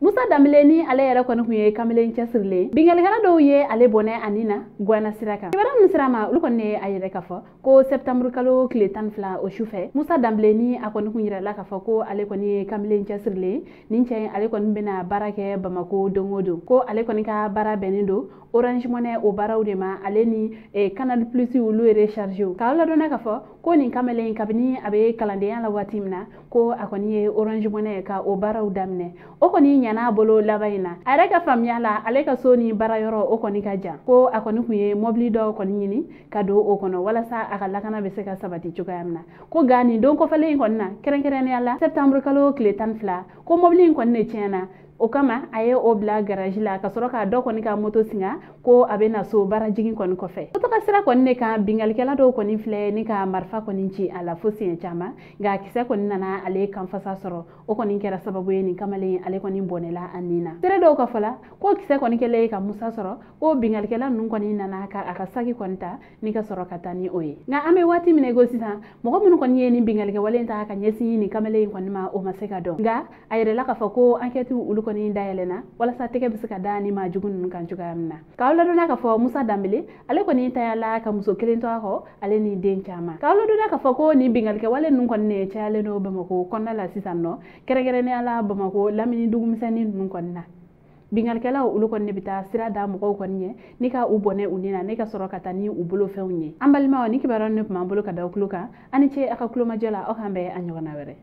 Musa Dambélé ale yɛrɛ kɔni kun ye kamalen cɛsirilen bingalikɛla dɔw ye ale bɔnɛ anina Guana sira kan kibaru min sira ma olu kɔni a yɛrɛ k'a fɔ ko septembre kalo tile 12 o sufɛ Musa Dambélé a kɔni kun yirala k'a fɔ ko ale kɔni ye kamalen cɛsirilen nin cɛ ale kɔni bɛna baara kɛ Bamako don o don ko ale kɔni ka baara bɛnnen don Orange Money o baaraw de ma ale ni Canal Plus olu recharger ka ladɔnna k'a fɔ ko nin kamalen kabini a bɛ kalandenya la waati min na ko a kɔni ye Orange Money ka o baaraw daminɛ o kɔni ɲana bolo laban in na a yɛrɛ ka faamuya la ale ka so ni baara yɔrɔ o kɔni ka jan ko a kɔni kun ye mobili dɔw kɔni ɲini ka don o kɔnɔ walasa a ka lakana bɛ se ka sabati cogoya min na ko ga nin don kɔfɛlen in kɔni na kɛrɛnkɛrɛnnenya la septembre kalo tile 12 ko mobili in kɔni de tiɲɛna o kama a ye o bila garage la ka sɔrɔ ka dɔ kɔni ka moto singa ko a bɛ na so baara jigin kɔni kɔfɛ moto ka sira kɔni ne kan bingalikɛla dɔw kɔni filɛ ni ka marifa kɔni ci a la fo siɲɛ caman nka kisɛ kɔni nana ale kanfasa sɔrɔ o kɔni kɛra sababu ye nin kamalen ale kɔni bɔnɛla a nin na sira dɔw ka fɔla ko kisɛ kɔni kɛlen ka Musa sɔrɔ ko bingalikɛla ninnu kɔni nana ka a ka saki kɔni ta ni ka sɔrɔ ka taa ni o ye nka an bɛ waati min ko sisan mɔgɔ minnu kɔni ye nin bingalikɛ wale ta ka ɲɛsin nin kamalen kɔni ma o ma se ka dɔn nka a yɛrɛla k'a fɔ ko enquête olu kɔni dayɛlɛna walasa tɛgɛ bɛ se ka da ni maajugu ninnu kan cogoya min na k'aw ladɔnna k'a fɔ Musa Dambélé ale kɔni tayala ka muso kelen to a kɔ ale ni den caman k'aw ladɔnna k'a fɔ ko nin bingalikɛ wale ninnu kɔni ne cayalen don Bamako kɔnɔna la sisan nɔ kɛrɛnkɛrɛnnenya la Bamako lamini dugumisɛnnin ninnu kɔni na bingalikɛlaw olu kɔni ne bɛ taa sira da mɔgɔw kɔni ɲɛ ni ka u bɔnɛ u ni na ne ka sɔrɔ ka taa ni u bolofɛnw ye an balimaw ni kibaruya ne tun b'an bolo ka da aw tulo kan ani ce a ka kulomajɔ la aw k'an bɛn a ɲɔgɔnna wɛrɛ